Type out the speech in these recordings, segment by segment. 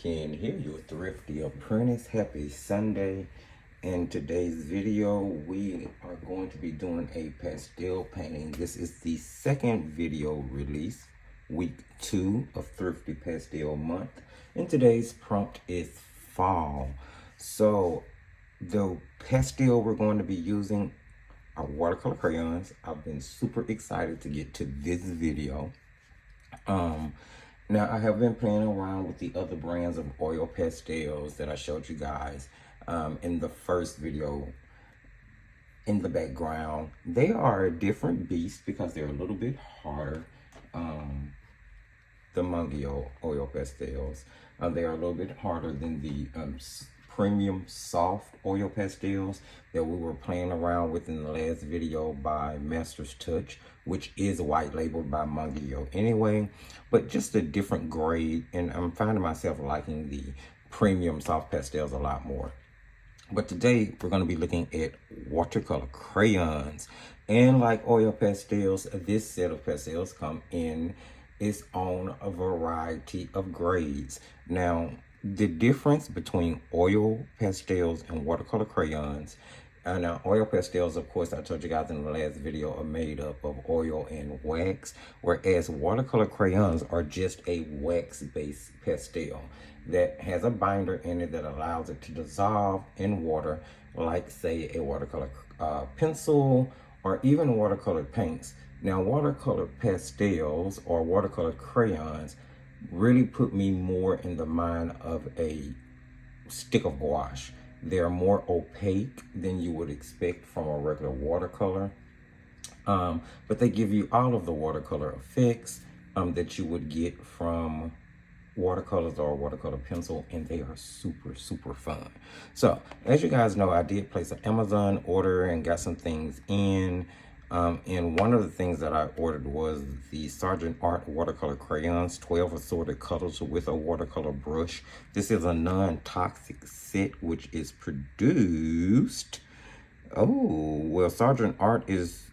Ken here, your Thrifty apprentice. Happy Sunday. In today's video, we are going to be doing a pastel painting. This is the second video release, week 2 of Thrifty Pastel Month. And today's prompt is fall. So the pastel we're going to be using are watercolor crayons. I've been super excited to get to this video. Now, I have been playing around with the other brands of oil pastels that I showed you guys in the first video in the background. They are a different beast because they're a little bit harder. The Mungio oil pastels, they are a little bit harder than the premium soft oil pastels that we were playing around with in the last video by Master's Touch, which is white labeled by Mungio anyway, but just a different grade. And I'm finding myself liking the premium soft pastels a lot more. But today we're going to be looking at watercolor crayons. And like oil pastels, this set of pastels come in its own a variety of grades. Now, the difference between oil pastels and watercolor crayons, now oil pastels, of course, I told you guys in the last video, are made up of oil and wax, whereas watercolor crayons are just a wax-based pastel that has a binder in it that allows it to dissolve in water, like say a watercolor pencil or even watercolor paints. Now, watercolor pastels or watercolor crayons really put me more in the mind of a stick of gouache. They're more opaque than you would expect from a regular watercolor, but they give you all of the watercolor effects that you would get from watercolors or watercolor pencil, and they are super fun. So as you guys know, I did place an Amazon order and got some things in. And one of the things that I ordered was the Sargent Art watercolor crayons, 12 assorted colors with a watercolor brush. This is a non-toxic set, which is produced. Sargent Art is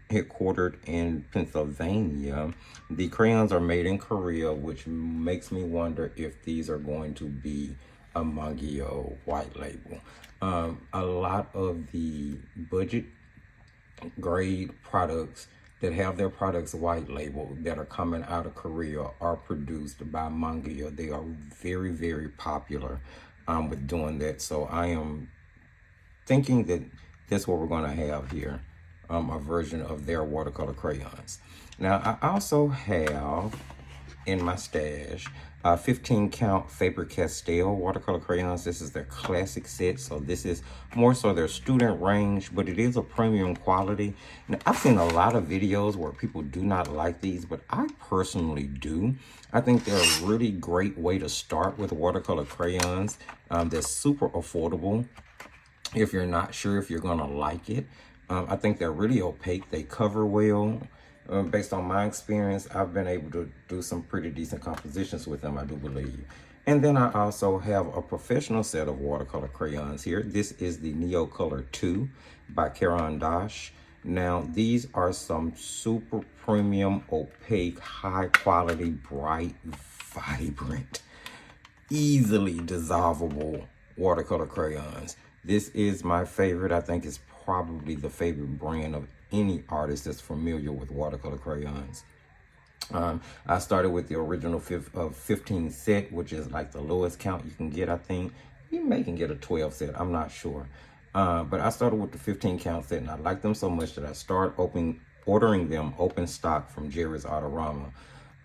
headquartered in Pennsylvania. The crayons are made in Korea, which makes me wonder if these are going to be a Mungio white label. A lot of the budget grade products that have their products white labeled that are coming out of Korea are produced by Mungio. They are very popular with doing that. So I am thinking that that's what we're going to have here, a version of their watercolor crayons. Now, I also have in my stash 15 count Faber-Castell watercolor crayons. This is their classic set, so this is more so their student range, but it is a premium quality. Now, I've seen a lot of videos where people do not like these, but I personally do. I think they're a really great way to start with watercolor crayons. They're super affordable if you're not sure if you're gonna like it. I think they're really opaque. They cover well. Based on my experience, I've been able to do some pretty decent compositions with them, I do believe. And then I also have a professional set of watercolor crayons here. This is the Neo Color 2 by Caran d'Ache. Now, these are some super premium, opaque, high quality, bright, vibrant, easily dissolvable watercolor crayons. This is my favorite. I think it's probably the favorite brand of any artist that's familiar with watercolor crayons. I started with the original 15 set, which is like the lowest count you can get, I think. You may can get a 12 set, I'm not sure. But I started with the 15 count set, and I liked them so much that I started ordering them open stock from Jerry's Autorama.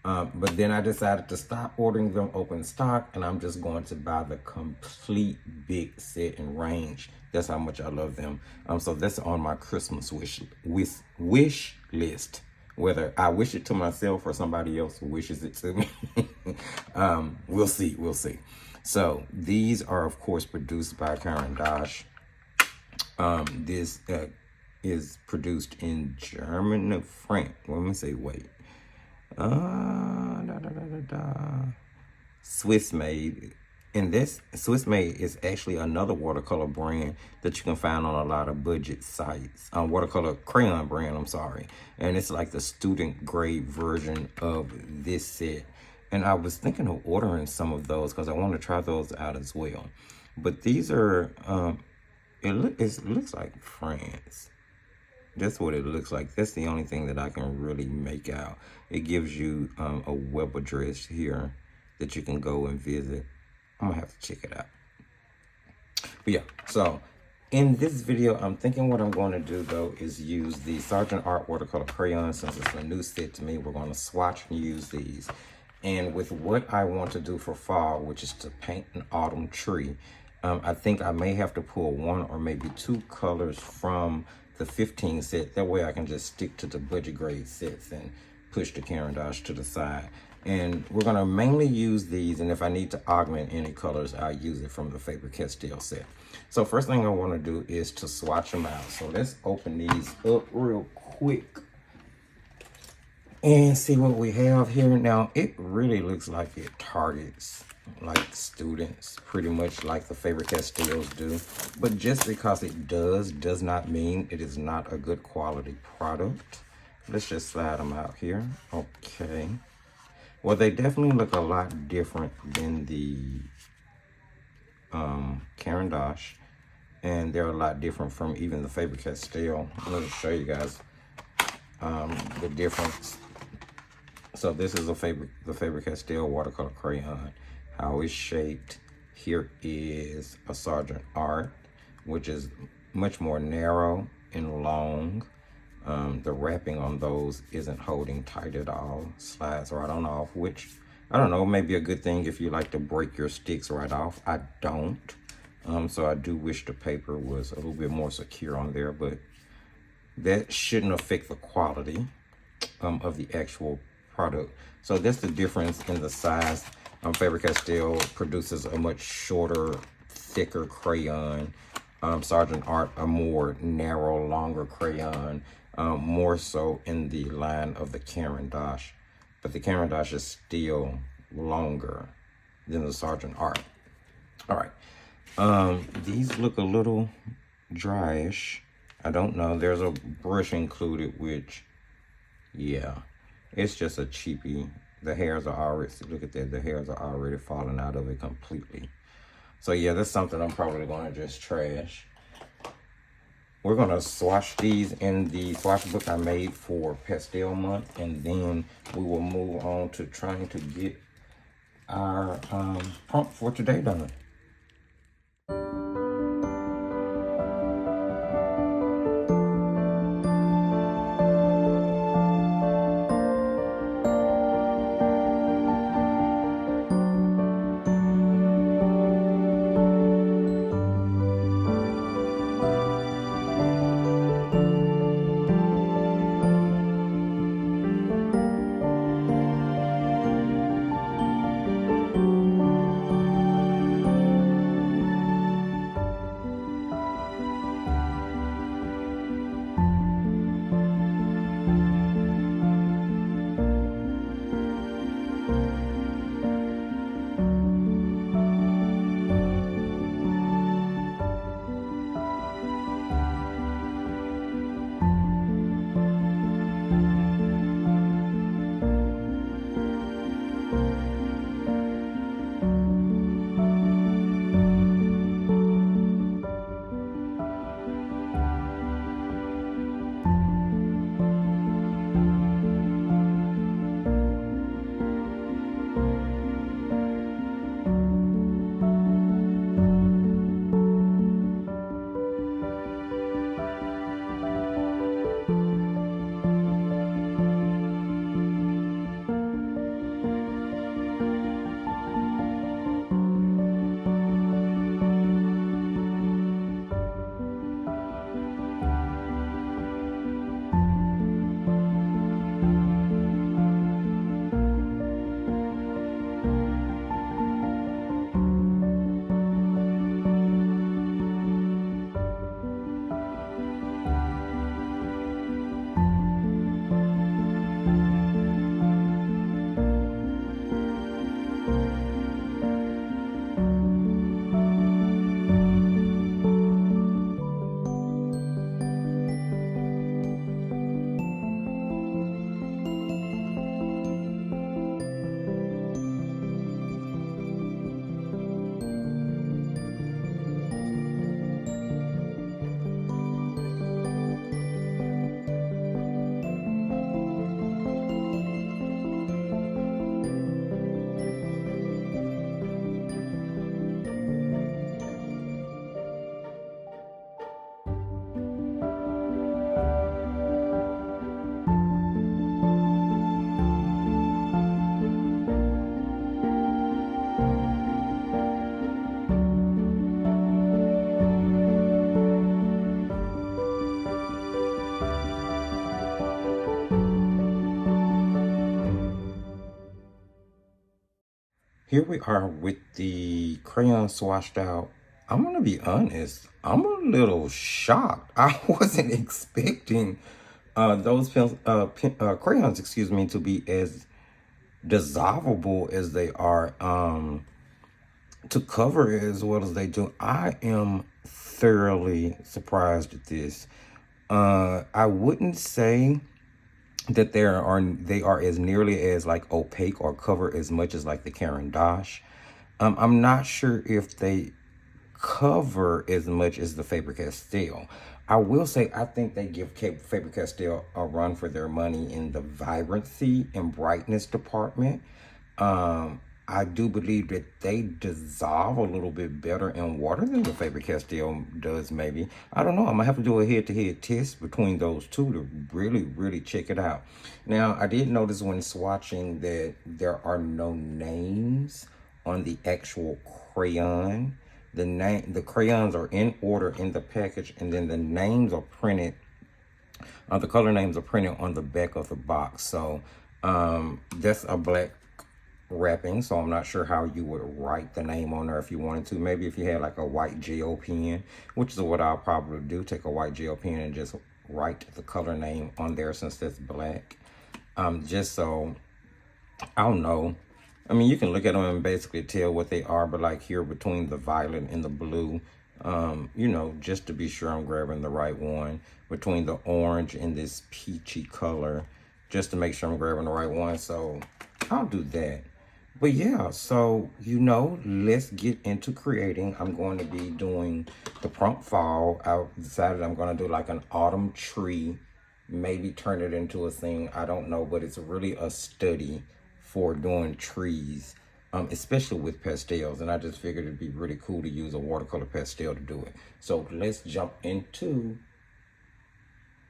But then I decided to stop ordering them open stock, and I'm just going to buy the complete big set and range. That's how much I love them. So that's on my Christmas wish list. Whether I wish it to myself or somebody else wishes it to me, we'll see. So these are, of course, produced by Caran d'Ache. This is produced in Germany, no, France. Let me say, wait. Swiss made. And this Swiss made is actually another watercolor brand that you can find on a lot of budget sites. Watercolor crayon brand, I'm sorry. And it's like the student grade version of this set. And I was thinking of ordering some of those because I want to try those out as well. But these are, it looks like France. That's what it looks like. That's the only thing that I can really make out. It gives you a web address here that you can go and visit. I'm gonna have to check it out. But yeah, so in this video, I'm thinking what I'm going to do though is use the Sargent Art watercolor crayon. Since it's a new set to me, we're going to swatch and use these. And with what I want to do for fall, which is to paint an autumn tree, I think I may have to pull one or maybe two colors from the 15 set. That way I can just stick to the budget grade sets and push the Caran d'Ache to the side. And we're going to mainly use these, and if I need to augment any colors, I'll use it from the Faber-Castell set. So first thing I want to do is to swatch them out. So let's open these up real quick and see what we have here. Now, it really looks like it targets like students, pretty much like the Faber-Castells do. But just because it does not mean it is not a good quality product. Let's just slide them out here. Okay. Well, they definitely look a lot different than the Caran d'Ache, and they're a lot different from even the Faber-Castell. Let me show you guys the difference. So this is the Faber-Castell watercolor crayon, how it's shaped. Here is a Sargent Art, which is much more narrow and long. The wrapping on those isn't holding tight at all. Slides right on off, which, I don't know, may be a good thing if you like to break your sticks right off. I don't. So I do wish the paper was a little bit more secure on there, but that shouldn't affect the quality of the actual product. So that's the difference in the size. Faber-Castell produces a much shorter, thicker crayon. Sargent Art, a more narrow, longer crayon, more so in the line of the Caran d'Ache. But the Caran d'Ache is still longer than the Sargent Art. All right. These look a little dryish. I don't know. There's a brush included, which, yeah, it's just a cheapie. The hairs are already, look at that, the hairs are already falling out of it completely. So yeah, that's something I'm probably going to just trash. We're going to swatch these in the swatch book I made for Pastel Month, and then we will move on to trying to get our prompt for today done. here we are with the crayon swatched out. I'm gonna be honest, I'm a little shocked. I wasn't expecting those crayons, excuse me, to be as dissolvable as they are, to cover as well as they do. I am thoroughly surprised at this. I wouldn't say that they are as nearly as like opaque or cover as much as like the Caran d'Ache. I'm not sure if they cover as much as the Faber-Castell. I will say I think they give Faber-Castell a run for their money in the vibrancy and brightness department. I do believe that they dissolve a little bit better in water than the Faber-Castell does, maybe. I don't know. I'm going to have to do a head-to-head test between those two to really, really check it out. Now, I did notice when swatching that there are no names on the actual crayon. The crayons are in order in the package, and then the names are printed. The color names are printed on the back of the box. So that's a black wrapping, so I'm not sure how you would write the name on there if you wanted to. Maybe if you had like a white gel pen, which is what I'll probably do, take a white gel pen and just write the color name on there since that's black. Just so, I don't know. I mean, you can look at them and basically tell what they are, but like here between the violet and the blue, you know, just to be sure I'm grabbing the right one, between the orange and this peachy color, just to make sure I'm grabbing the right one. So I'll do that. But yeah, so, you know, let's get into creating. I'm going to be doing the prompt fall. I decided I'm going to do like an autumn tree, maybe turn it into a thing. I don't know, but it's really a study for doing trees, especially with pastels. And I just figured it'd be really cool to use a watercolor pastel to do it. So let's jump into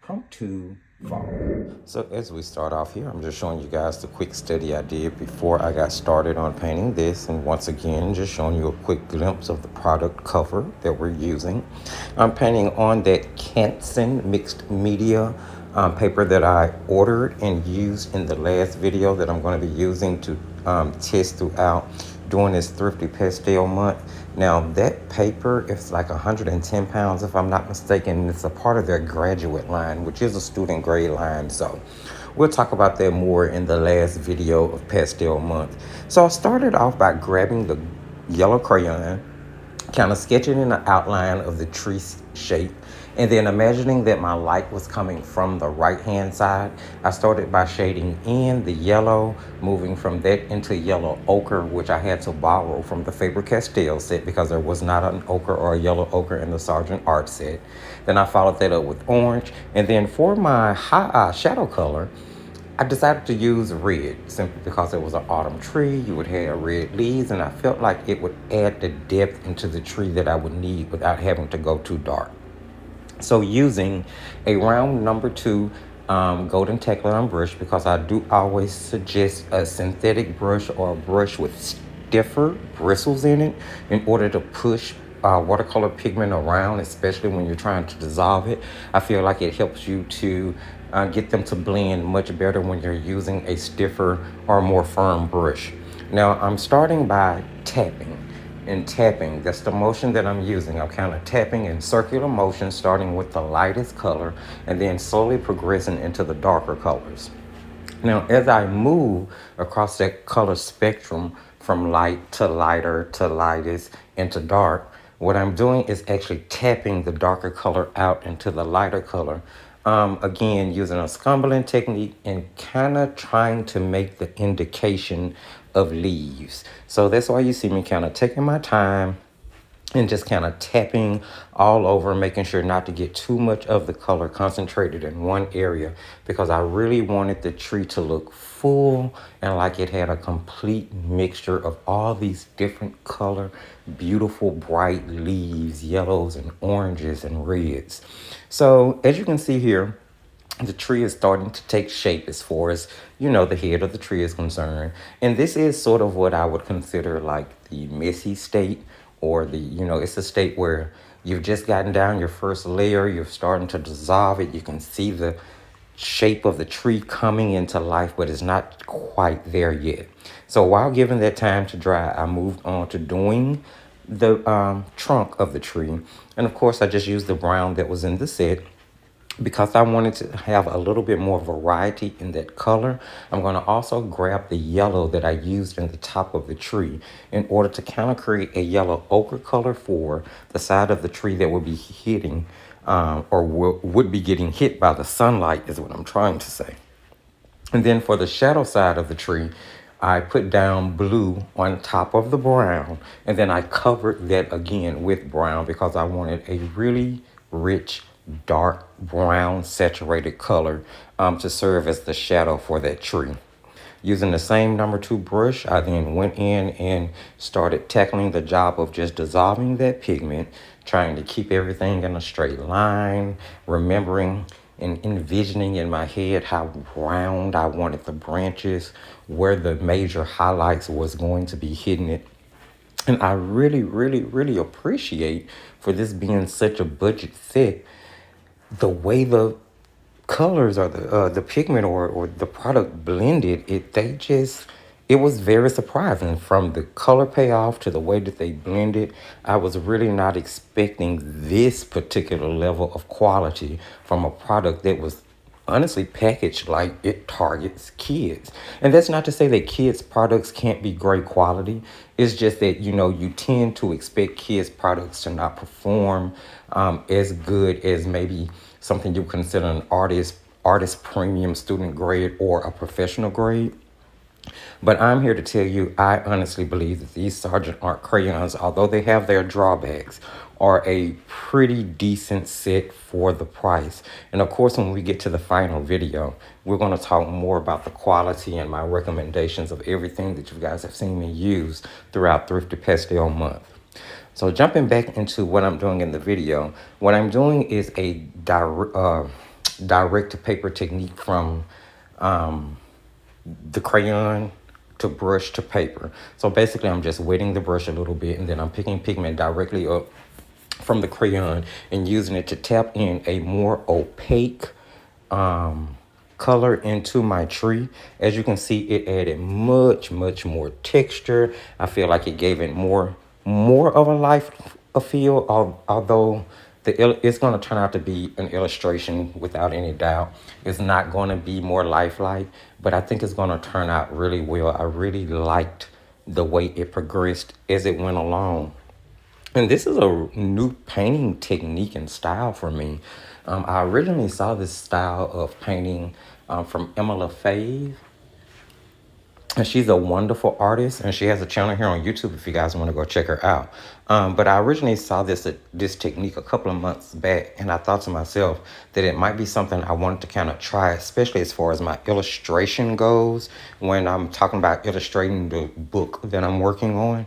prompt 2. Fall. So as we start off here, I'm just showing you guys the quick study I did before I got started on painting this, and once again just showing you a quick glimpse of the product cover that we're using. I'm painting on that Canson mixed media paper that I ordered and used in the last video that I'm going to be using to test throughout during this Thrifty Pastel month. Now that paper, it's like 110 pounds if I'm not mistaken. It's a part of their graduate line, which is a student grade line. So we'll talk about that more in the last video of Pastel Month. So I started off by grabbing the yellow crayon, kind of sketching in the outline of the tree shape, and then imagining that my light was coming from the right hand side. I started by shading in the yellow, moving from that into yellow ochre, which I had to borrow from the Faber-Castell set because there was not an ochre or a yellow ochre in the Sargent Art set. Then I followed that up with orange, and then for my shadow color, I decided to use red simply because it was an autumn tree. You would have red leaves, and I felt like it would add the depth into the tree that I would need without having to go too dark. So using a round number 2 golden Teclon brush, because I do always suggest a synthetic brush or a brush with stiffer bristles in order to push watercolor pigment around, especially when you're trying to dissolve it. I feel like it helps you to get them to blend much better when you're using a stiffer or more firm brush. Now I'm starting by tapping. And tapping, that's the motion that I'm using. I'm kind of tapping in circular motion, starting with the lightest color and then slowly progressing into the darker colors. Now, as I move across that color spectrum from light to lighter to lightest into dark, what I'm doing is actually tapping the darker color out into the lighter color. Again, using a scumbling technique and kind of trying to make the indication of leaves. So that's why you see me kind of taking my time and just kind of tapping all over, making sure not to get too much of the color concentrated in one area, because I really wanted the tree to look full and like it had a complete mixture of all these different color, beautiful, bright leaves, yellows and oranges and reds. So as you can see here, the tree is starting to take shape as far as, you know, the head of the tree is concerned. And this is sort of what I would consider like the messy state, or the, you know, it's a state where you've just gotten down your first layer, you're starting to dissolve it. You can see the shape of the tree coming into life, but it's not quite there yet. So while giving that time to dry, I moved on to doing the trunk of the tree. And of course, I just used the brown that was in the set because I wanted to have a little bit more variety in that color. I'm going to also grab the yellow that I used in the top of the tree in order to kind of create a yellow ochre color for the side of the tree that would be hitting or would be getting hit by the sunlight is what I'm trying to say. And then for the shadow side of the tree, I put down blue on top of the brown, and then I covered that again with brown because I wanted a really rich, dark brown saturated color to serve as the shadow for that tree. Using the same number 2 brush, I then went in and started tackling the job of just dissolving that pigment, trying to keep everything in a straight line, remembering and envisioning in my head how round I wanted the branches, where the major highlights was going to be hitting it. And I really, really, really appreciate, for this being such a budget set, the way the colors or the pigment or the product blended. It was very surprising, from the color payoff to the way that they blended. I was really not expecting this particular level of quality from a product that was honestly packaged like it targets kids. And that's not to say that kids products can't be great quality. It's just that, you tend to expect kids products to not perform as good as maybe something you consider an artist premium student grade or a professional grade. But I'm here to tell you, I honestly believe that these Sargent Art crayons, although they have their drawbacks, are a pretty decent set for the price. And of course, when we get to the final video, we're going to talk more about the quality and my recommendations of everything that you guys have seen me use throughout Thrifty Pastel Month. So jumping back into what I'm doing in the video, what I'm doing is a direct to paper technique from the crayon to brush to paper. So basically I'm just wetting the brush a little bit, and then I'm picking pigment directly up from the crayon and using it to tap in a more opaque color into my tree. As you can see, it added much more texture. I feel like it gave it more of a feel, although it's going to turn out to be an illustration without any doubt. It's not going to be more lifelike, but I think it's going to turn out really well. I really liked the way it progressed as it went along. And this is a new painting technique and style for me. I originally saw this style of painting from Emma LaFave. And she's a wonderful artist, and she has a channel here on YouTube if you guys want to go check her out. But I originally saw this technique a couple of months back, and I thought to myself that it might be something I wanted to kind of try, especially as far as my illustration goes, when I'm talking about illustrating the book that I'm working on.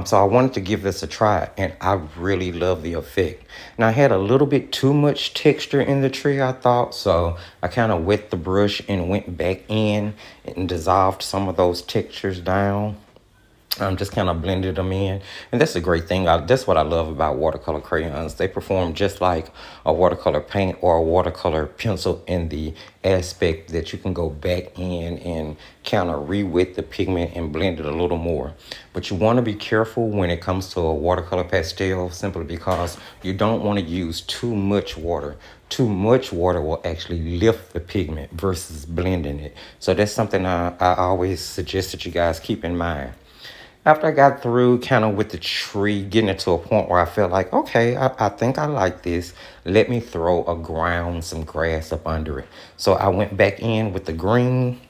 So I wanted to give this a try, and I really love the effect. Now, I had a little bit too much texture in the tree, I thought, so I kind of wet the brush and went back in and dissolved some of those textures down. Just kind of blended them in. And that's a great thing. That's what I love about watercolor crayons. They perform just like a watercolor paint or a watercolor pencil in the aspect that you can go back in and kind of re-wet the pigment and blend it a little more. But you want to be careful when it comes to a watercolor pastel, simply because you don't want to use too much water. Too much water will actually lift the pigment versus blending it. So that's something I always suggest that you guys keep in mind. After I got through kind of with the tree, getting it to a point where I felt like, okay, I think I like this. Let me throw some grass up under it. So I went back in with the green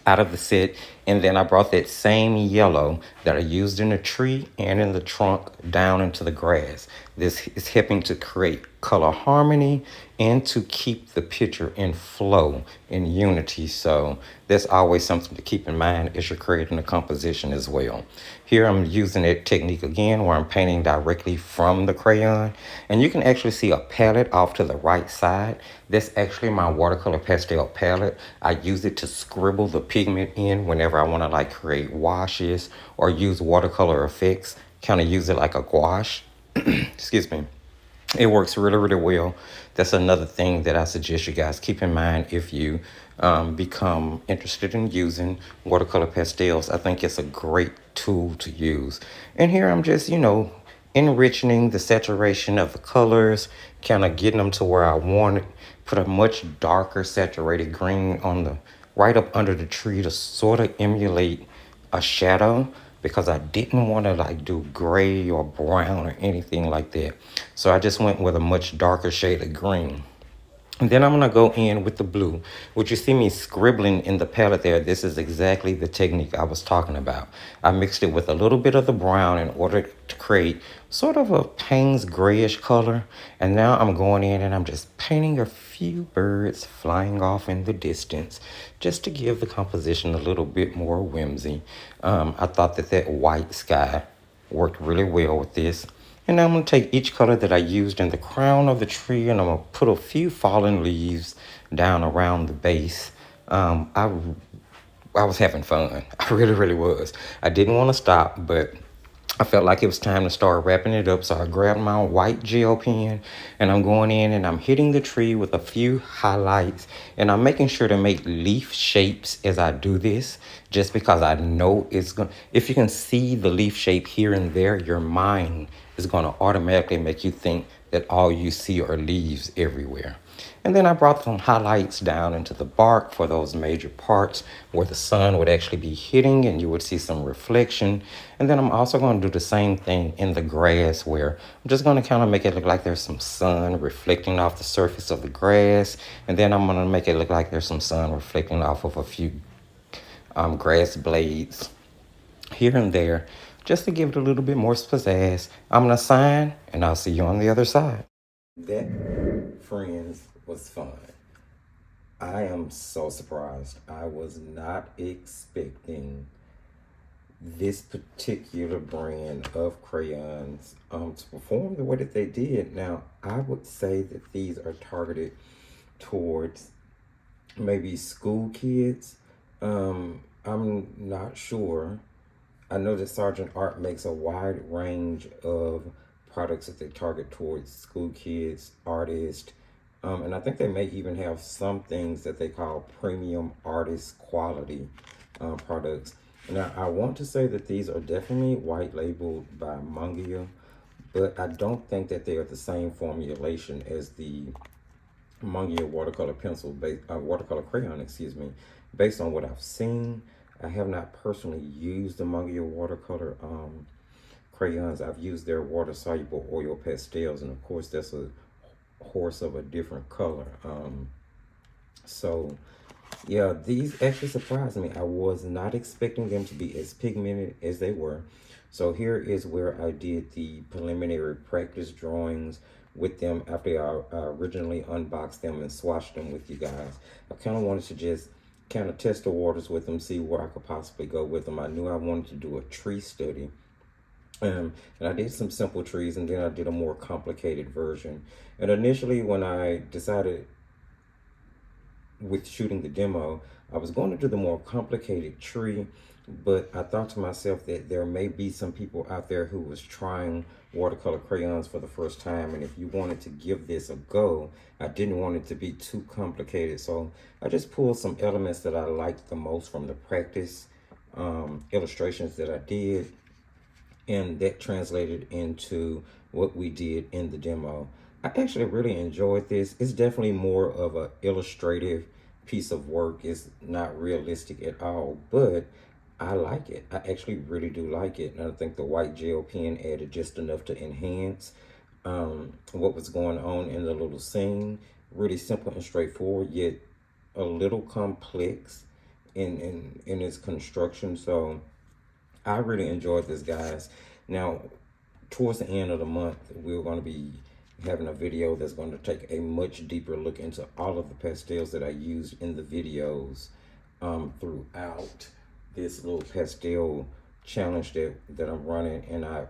out of the set, and then I brought that same yellow that I used in the tree and in the trunk down into the grass. This is helping to create color harmony and to keep the picture in flow, in unity. So that's always something to keep in mind as you're creating a composition as well. Here I'm using that technique again where I'm painting directly from the crayon, and you can actually see a palette off to the right side. That's actually my watercolor pastel palette. I use it to scribble the pigment in whenever I want to like create washes or use watercolor effects, kind of use it like a gouache. Excuse me. It works really, really well. That's another thing that I suggest you guys keep in mind if you become interested in using watercolor pastels. I think it's a great tool to use. And here I'm just, enriching the saturation of the colors, kind of getting them to where I want it. Put a much darker saturated green on the right up under the tree to sort of emulate a shadow, because I didn't want to like do gray or brown or anything like that. So I just went with a much darker shade of green. And then I'm going to go in with the blue. What you see me scribbling in the palette there, this is exactly the technique I was talking about. I mixed it with a little bit of the brown in order to create sort of a Payne's grayish color. And now I'm going in and I'm just painting a few birds flying off in the distance, just to give the composition a little bit more whimsy. I thought that white sky worked really well with this. And now I'm going to take each color that I used in the crown of the tree, and I'm going to put a few fallen leaves down around the base. I was having fun. I really, really was. I didn't want to stop, but I felt like it was time to start wrapping it up. So I grabbed my white gel pen and I'm going in and I'm hitting the tree with a few highlights. And I'm making sure to make leaf shapes as I do this, just because I know it's going to, if you can see the leaf shape here and there, your mind is going to automatically make you think that all you see are leaves everywhere. And then I brought some highlights down into the bark for those major parts where the sun would actually be hitting and you would see some reflection. And then I'm also going to do the same thing in the grass, where I'm just going to kind of make it look like there's some sun reflecting off the surface of the grass. And then I'm going to make it look like there's some sun reflecting off of a few grass blades here and there, just to give it a little bit more pizzazz. I'm going to sign and I'll see you on the other side. That, friends, was fun. I am so surprised. I was not expecting this particular brand of crayons to perform the way that they did. Now, I would say that these are targeted towards maybe school kids. I'm not sure. I know that Sargent Art makes a wide range of products that they target towards school kids, artists, and I think they may even have some things that they call premium artist quality products. Now, I want to say that these are definitely white labeled by Mangio, but I don't think that they are the same formulation as the Mangio watercolor pencil, watercolor crayon, excuse me. Based on what I've seen, I have not personally used the Mangio watercolor crayons. I've used their water-soluble oil pastels, and of course that's a horse of a different color. So yeah, these actually surprised me. I was not expecting them to be as pigmented as they were. So here is where I did the preliminary practice drawings with them after I originally unboxed them and swatched them with you guys. I kind of wanted to just kind of test the waters with them, see where I could possibly go with them. I knew I wanted to do a tree study. And I did some simple trees, and then I did a more complicated version. And initially, when I decided with shooting the demo, I was going to do the more complicated tree, but I thought to myself that there may be some people out there who was trying watercolor crayons for the first time, and if you wanted to give this a go, I didn't want it to be too complicated. So I just pulled some elements that I liked the most from the practice illustrations that I did, and that translated into what we did in the demo. I actually really enjoyed this. It's definitely more of an illustrative piece of work. It's not realistic at all, but I like it. I actually really do like it. And I think the white gel pen added just enough to enhance what was going on in the little scene. Really simple and straightforward, yet a little complex in its construction. So I really enjoyed this, guys. Now, towards the end of the month, we're going to be having a video that's going to take a much deeper look into all of the pastels that I used in the videos throughout this little pastel challenge that I'm running. And I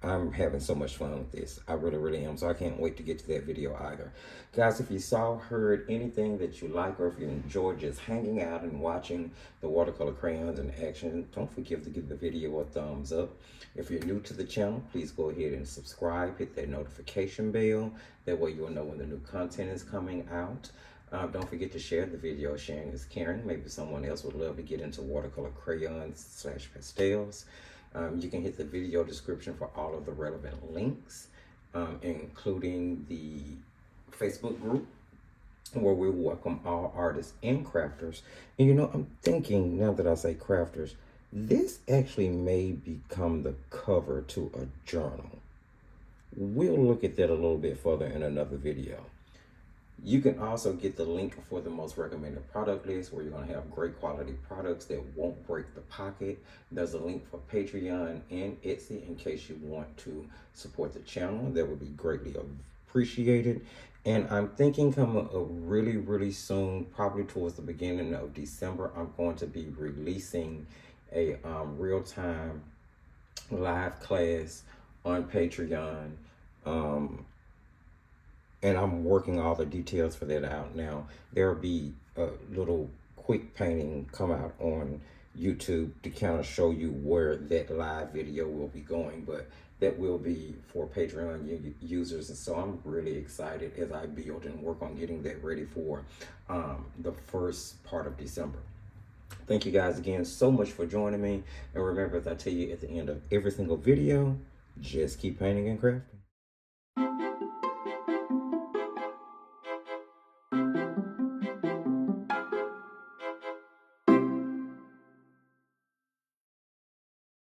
I'm having so much fun with this. I really, really am. So I can't wait to get to that video either. Guys, if you saw, heard anything that you like, or if you enjoyed just hanging out and watching the watercolor crayons in action, don't forget to give the video a thumbs up. If you're new to the channel, please go ahead and subscribe. Hit that notification bell. That way you'll know when the new content is coming out. Don't forget to share the video. Sharing is caring. Maybe someone else would love to get into watercolor crayons / pastels. You can hit the video description for all of the relevant links, including the Facebook group where we welcome all artists and crafters. And you know, I'm thinking, now that I say crafters, this actually may become the cover to a journal. We'll look at that a little bit further in another video. You can also get the link for the most recommended product list, where you're going to have great quality products that won't break the pocket. There's a link for Patreon and Etsy in case you want to support the channel. That would be greatly appreciated. And I'm thinking coming up really, really soon, probably towards the beginning of December, I'm going to be releasing a real-time live class on Patreon. And I'm working all the details for that out now. There'll be a little quick painting come out on YouTube to kind of show you where that live video will be going, but that will be for Patreon users. And so I'm really excited as I build and work on getting that ready for the first part of December. Thank you guys again so much for joining me. And remember, as I tell you at the end of every single video, just keep painting and crafting.